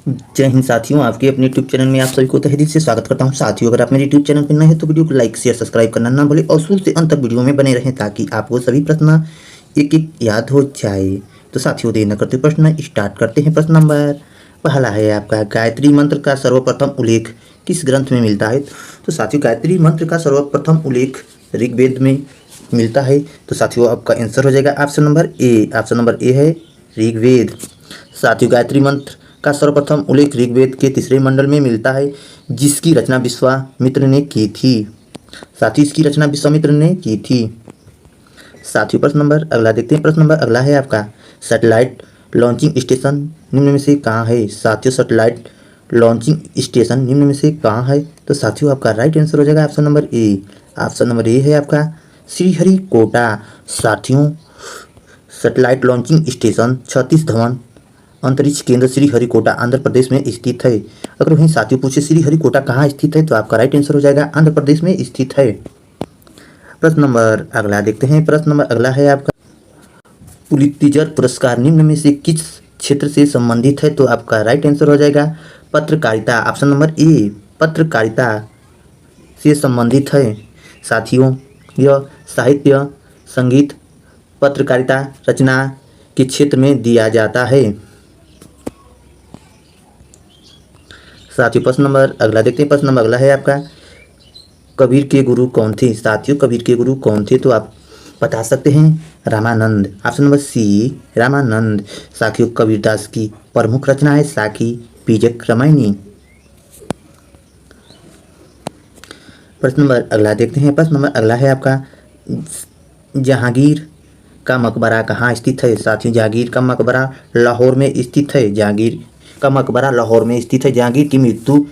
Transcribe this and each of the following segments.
जय हिंद साथियों, आपके अपने यूट्यूब चैनल में आप सभी को तहे दिल से स्वागत करता हूं। साथियों, अगर आप मेरे यूट्यूब चैनल पर नए हैं तो वीडियो को लाइक शेयर सब्सक्राइब करना ना भूलें और शुरू से अंत तक वीडियो में बने रहें ताकि आपको सभी प्रश्न एक एक याद हो जाए। तो साथियों, देर न करते प्रश्न स्टार्ट करते हैं। प्रश्न नंबर पहला है आपका, गायत्री मंत्र का सर्वप्रथम उल्लेख किस ग्रंथ में मिलता है? तो साथियों, गायत्री मंत्र का सर्वप्रथम उल्लेख ऋग्वेद में मिलता है। तो साथियों, आपका आंसर हो जाएगा ऑप्शन नंबर ए। ऑप्शन नंबर ए है ऋग्वेद। साथियों, गायत्री मंत्र का सर्वप्रथम उल्लेख ऋग्वेद के तीसरे मंडल में मिलता है, जिसकी रचना विश्वामित्र ने की थी। साथियों, इसकी रचना विश्वामित्र ने की थी। साथियों, प्रश्न नंबर अगला देखते हैं। प्रश्न नंबर अगला है आपका, सैटेलाइट लॉन्चिंग स्टेशन निम्न में से कहाँ है? साथियों, सैटेलाइट लॉन्चिंग स्टेशन निम्न में से कहाँ है? तो साथियों, आपका राइट आंसर हो जाएगा ऑप्शन नंबर ए। ऑप्शन नंबर ए है आपका श्रीहरिकोटा। साथियों, satellite launching station Satish Dhawan अंतरिक्ष केंद्र श्रीहरिकोटा आंध्र प्रदेश में स्थित है। अगर वहीं साथियों पूछे श्रीहरिकोटा कहाँ स्थित है तो आपका राइट आंसर हो जाएगा आंध्र प्रदेश में स्थित है। प्रश्न नंबर अगला देखते हैं। प्रश्न नंबर अगला है आपका, पुलित्जर पुरस्कार निम्न में से किस क्षेत्र से संबंधित है? तो आपका राइट आंसर हो जाएगा पत्रकारिता। ऑप्शन नंबर ए, पत्रकारिता से संबंधित है। साथियों, यह साहित्य, संगीत, पत्रकारिता, रचना के क्षेत्र में दिया जाता है। साथियों, प्रश्न नंबर अगला देखते हैं। प्रश्न नंबर अगला है आपका, कबीर के गुरु कौन थे? साथियों, कबीर के गुरु कौन थे? तो आप बता सकते हैं Ramanand. Option number C, Ramanand. साथियों, कबीरदास की प्रमुख रचना है साखी बीजक रामायणी। प्रश्न नंबर अगला देखते हैं। प्रश्न नंबर अगला है आपका, जहांगीर का मकबरा कहाँ स्थित है? साथियों, जहांगीर का मकबरा लाहौर में स्थित है। जहांगीर का मकबरा लाहौर में स्थित है। जहांगीर की मृत्यु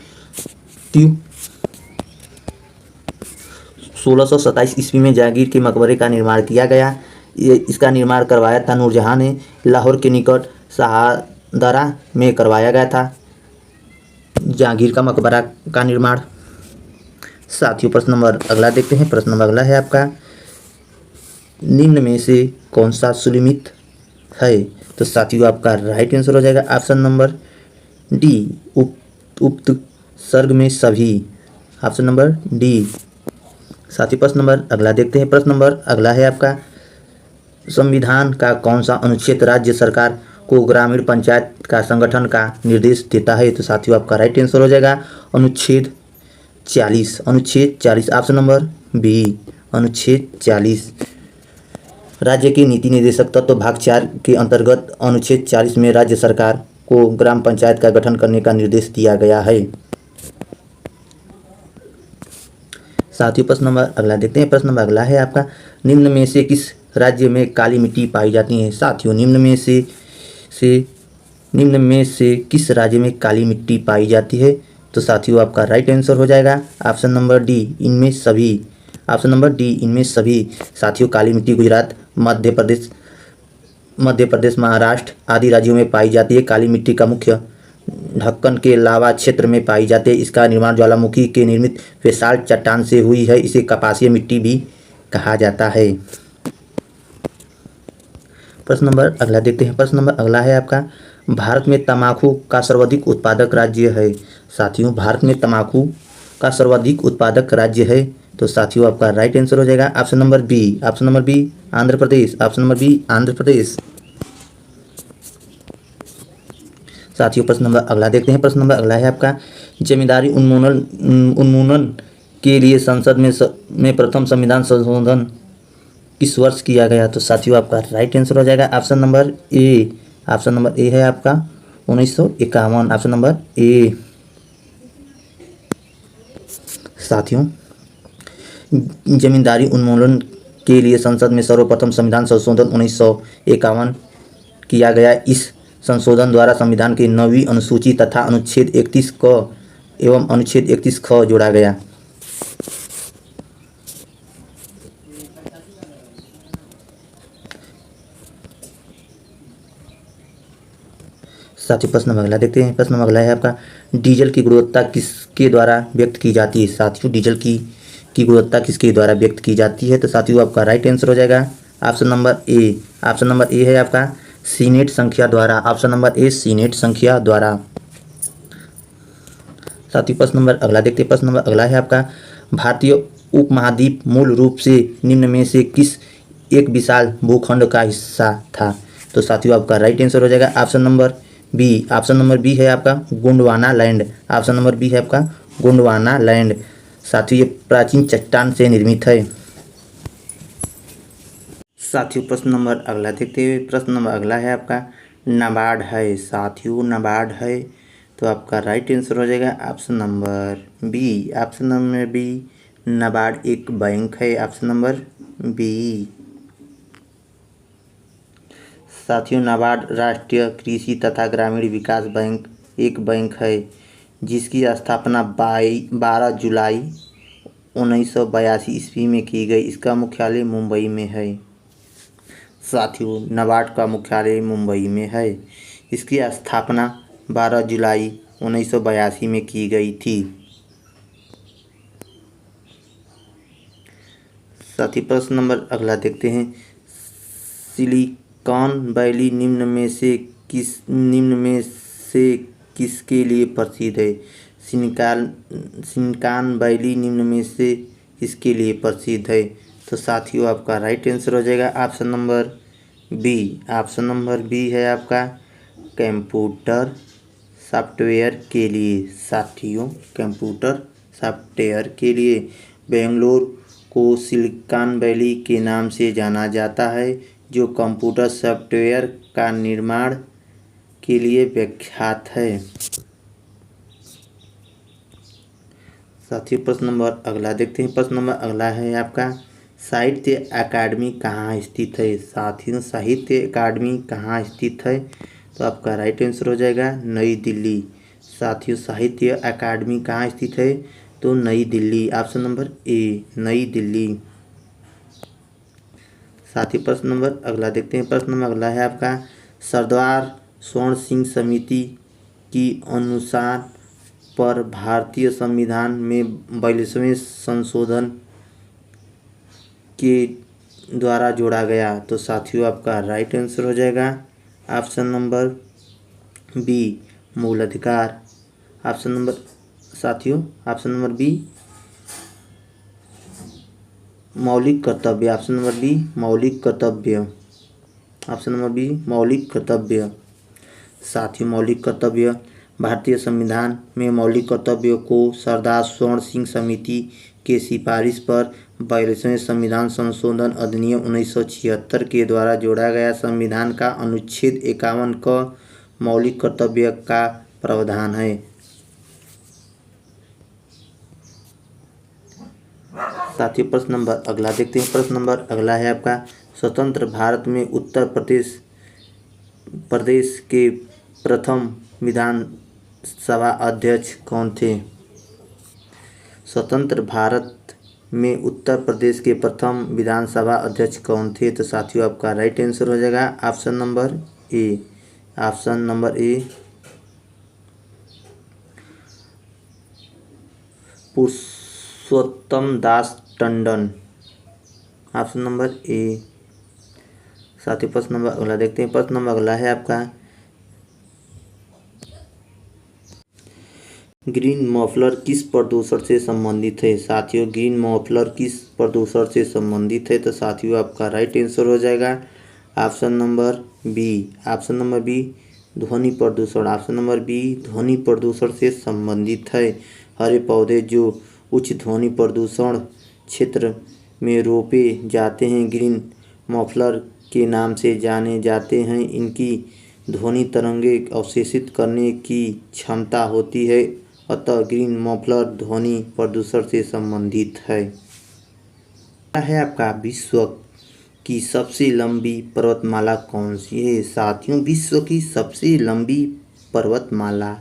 1627 ईस्वी में जहांगीर के मकबरे का निर्माण किया गया। इसका निर्माण करवाया था नूरजहां ने। लाहौर के निकट शाहदरा में करवाया गया था जहांगीर का मकबरा का निर्माण। साथियों, प्रश्न नंबर अगला देखते हैं। प्रश्न नंबर अगला है आपका, निम्न में से कौन सा सुलिमित है? तो साथियों, आपका राइट आंसर हो जाएगा ऑप्शन नंबर डी, उक्त सर्ग में सभी। Option number D. साथियों, प्रश्न नंबर अगला देखते हैं। प्रश्न नंबर अगला है आपका, संविधान का कौन सा अनुच्छेद राज्य सरकार को ग्रामीण पंचायत का संगठन का निर्देश देता है? तो साथियों, आपका राइट आंसर हो जाएगा अनुच्छेद 40। अनुच्छेद 40। ऑप्शन नंबर बी, अनुच्छेद 40। राज्य के नीति निर्देशक तत्व भाग 4 के अंतर्गत अनुच्छेद 40 में राज्य सरकार को ग्राम पंचायत का गठन करने का निर्देश दिया गया है। साथियों, प्रश्न नंबर अगला देखते हैं। प्रश्न नंबर अगला है आपका, निम्न में से किस राज्य में काली मिट्टी पाई जाती है? साथियों, निम्न में से किस राज्य में काली मिट्टी पाई जाती है? तो साथियों, आपका राइट आंसर हो जाएगा ऑप्शन नंबर डी, इनमें सभी। ऑप्शन नंबर डी, इनमें सभी। साथियों, काली मिट्टी गुजरात, मध्य प्रदेश, महाराष्ट्र आदि राज्यों में पाई जाती है। काली मिट्टी का मुख्य ढक्कन के लावा क्षेत्र में पाई जाती है। इसका निर्माण ज्वालामुखी के निर्मित बेसाल्ट चट्टान से हुई है। इसे कपासीय मिट्टी भी कहा जाता है। प्रश्न नंबर अगला देखते हैं। प्रश्न नंबर अगला है आपका, भारत में तंबाकू का सर्वाधिक उत्पादक राज्य है? साथियों, भारत में तंबाकू का सर्वाधिक उत्पादक राज्य है। तो साथियों, आपका राइट आंसर हो जाएगा option number B. Option number B, Andhra Pradesh. Option number B, Andhra Pradesh. साथियों, प्रश्न नंबर अगला देखते हैं। प्रश्न नंबर अगला है आपका, जमींदारी उन्मूलन के लिए संसद में प्रथम संविधान संशोधन किस वर्ष किया गया? तो साथियों, आपका राइट आंसर हो जाएगा ऑप्शन नंबर ए। ऑप्शन नंबर ए है आपका 1951। ऑप्शन नंबर ए। साथियों, जमींदारी उन्मूलन के लिए संसद में सर्वप्रथम संविधान संशोधन 1951 किया गया। इस संशोधन द्वारा संविधान की 9वीं अनुसूची तथा अनुच्छेद 31 क एवं अनुच्छेद 31 ख जोड़ा गया। साथियों, प्रश्न नंबर अगला देखते हैं। प्रश्न नंबर अगला है आपका, डीजल की गुणवत्ता किसके द्वारा व्यक्त की जाती है? साथियों, डीजल की गुणवत्ता किसके द्वारा व्यक्त की जाती है? तो साथियों, आपका राइट आंसर हो जाएगा ऑप्शन नंबर ए। ऑप्शन नंबर ए है आपका सीनेट संख्या द्वारा। ऑप्शन नंबर ए, सीनेट संख्या द्वारा। साथियों प्रश्न नंबर अगला देखते हैं। प्रश्न नंबर अगला है आपका, भारतीय उपमहाद्वीप मूल रूप से निम्न में से किस एक विशाल भूखंड का हिस्सा था? तो साथियों आपका राइट आंसर हो जाएगा option number B. Option number B है आपका Gondwana land. Option number B है आपका गोंडवाना लैंड। साथियों ये प्राचीन चट्टान से निर्मित है। साथियों प्रश्न नंबर अगला देखते हुए, प्रश्न नंबर अगला है आपका, नाबार्ड है। साथियों नाबार्ड है, तो आपका राइट आंसर हो जाएगा option number B. Option number B, NABARD एक बैंक है। Option number B. साथियों नाबार्ड राष्ट्रीय कृषि तथा ग्रामीण विकास बैंक एक बैंक है जिसकी स्थापना 12 जुलाई 1982 ईस्वी में की गई। इसका मुख्यालय मुंबई में है। साथियों नाबार्ड का मुख्यालय मुंबई में है। इसकी स्थापना 12 जुलाई 1982 में की गई थी। साथी प्रश्न नंबर अगला देखते हैं, सिलिकॉन वैली निम्न में से किसके लिए प्रसिद्ध है? सिलिकॉन वैली निम्न में से किसके लिए प्रसिद्ध है? तो साथियों आपका राइट आंसर हो जाएगा option number B. Option number B है आपका कंप्यूटर सॉफ्टवेयर के लिए। साथियों कंप्यूटर सॉफ्टवेयर के लिए बेंगलोर को सिलिकॉन वैली के नाम से जाना जाता है, जो कंप्यूटर सॉफ्टवेयर का निर्माण के लिए विख्यात है। साथियों प्रश्न नंबर अगला देखते हैं। प्रश्न नंबर अगला है आपका, साहित्य अकादमी कहाँ स्थित है? साथियों साहित्य अकादमी कहाँ स्थित है? तो आपका राइट आंसर हो जाएगा नई दिल्ली। साथियों साहित्य अकादमी कहाँ स्थित है? तो नई दिल्ली। ऑप्शन नंबर ए नई दिल्ली। साथियों प्रश्न नंबर अगला देखते हैं। प्रश्न नंबर अगला है आपका, सरदार स्वर्ण सिंह समिति की अनुसार पर भारतीय संविधान में 42वें संशोधन के द्वारा जोड़ा गया। तो साथियों आपका राइट आंसर हो जाएगा ऑप्शन नंबर बी मूल अधिकार। ऑप्शन नंबर साथियों ऑप्शन नंबर बी मौलिक कर्तव्य। ऑप्शन नंबर बी मौलिक कर्तव्य। ऑप्शन नंबर बी मौलिक कर्तव्य। साथियों मौलिक कर्तव्य, भारतीय संविधान में मौलिक कर्तव्यों को सरदार स्वर्ण सिंह समिति के सिफारिश पर 42वें संविधान संशोधन अधिनियम 1976 के द्वारा जोड़ा गया। संविधान का अनुच्छेद 51 क मौलिक कर्तव्य का प्रावधान है। साथियों प्रश्न नंबर अगला देखते हैं। प्रश्न नंबर अगला है आपका, स्वतंत्र भारत में उत्तर प्रदेश के प्रथम विधानसभा अध्यक्ष कौन थे? स्वतंत्र भारत में उत्तर प्रदेश के प्रथम विधानसभा अध्यक्ष कौन थे? तो साथियों आपका राइट आंसर हो जाएगा ऑप्शन नंबर ए। ऑप्शन नंबर ए पुरुषोत्तम दास टंडन। ऑप्शन नंबर ए। साथियों प्रश्न नंबर अगला देखते हैं। प्रश्न नंबर अगला है आपका, ग्रीन मफलर किस प्रदूषण से संबंधित है? साथियों ग्रीन मफलर किस प्रदूषण से संबंधित है? तो साथियों आपका राइट आंसर हो जाएगा option number B. Option number B ध्वनि प्रदूषण। ऑप्शन नंबर बी ध्वनि प्रदूषण से संबंधित है। हरे पौधे जो उच्च ध्वनि प्रदूषण क्षेत्र में रोपे जाते हैं ग्रीन मफलर के नाम से जाने जाते हैं। इनकी ध्वनि तरंगें अवशोषित करने की क्षमता होती है, अतः ग्रीन मफलर ध्वनि प्रदूषण से संबंधित है। आपका विश्व की सबसे लंबी पर्वतमाला कौन सी है? साथियों विश्व की सबसे लंबी पर्वतमाला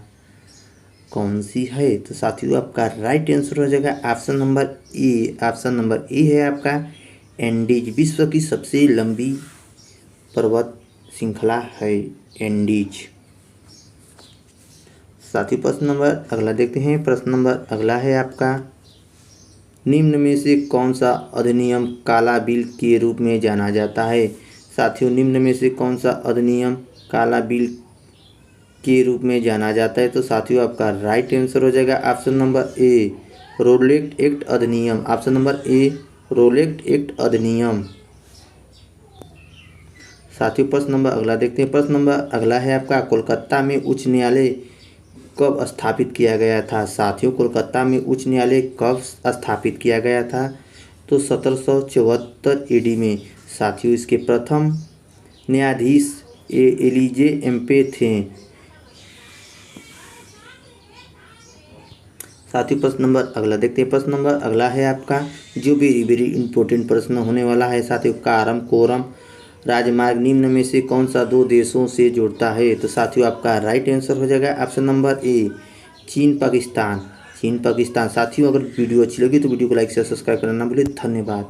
कौन सी है? तो साथियों आपका राइट आंसर हो जाएगा ऑप्शन नंबर ए। ऑप्शन नंबर ए है आपका एंडीज। विश्व की सबसे लंबी पर्वत श्रृंखला है एंडीज। साथियों प्रश्न नंबर अगला देखते हैं। प्रश्न नंबर अगला है आपका, निम्न में से कौन सा अधिनियम काला बिल के रूप में जाना जाता है? साथियों निम्न में से कौन सा अधिनियम काला बिल के रूप में जाना जाता है? तो साथियों आपका राइट आंसर हो जाएगा option number A, Rowlatt act अधिनियम। Option number A, Rowlatt act अधिनियम। साथियों प्रश्न नंबर अगला देखते हैं। प्रश्न नंबर अगला है आपका, कोलकाता में उच्च न्यायालय कब स्थापित किया गया था? साथियों कोलकाता में उच्च न्यायालय कब स्थापित किया गया था? तो 1774 ईडी में। साथियों इसके प्रथम न्यायाधीश एलिजे एम्पे थे। साथियों प्रश्न नंबर अगला देखते हैं। प्रश्न नंबर अगला है आपका, जो वेरी वेरी इंपॉर्टेंट प्रश्न होने वाला है साथियों, कारम कोरम राजमार्ग निम्न में से कौन सा दो देशों से जुड़ता है? तो साथियों आपका राइट आंसर हो जाएगा ऑप्शन नंबर ए, चीन पाकिस्तान। चीन पाकिस्तान। साथियों अगर वीडियो अच्छी लगी तो वीडियो को लाइक से सब्सक्राइब करना ना भूलें। धन्यवाद।